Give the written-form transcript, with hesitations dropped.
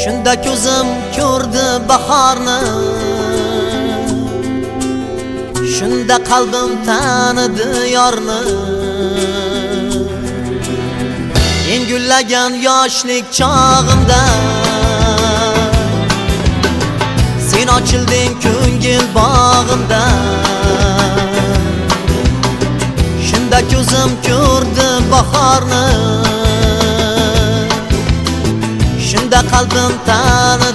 Shunda ko'zim ko'rdi bahorni, shunda qalbim tanidi yorni. Men gullagan yoshlik chog'imda sen ochilding ko'ngil bog'imda. Shunda ko'zim ko'rdi bahorni, shunda qalbim tanidi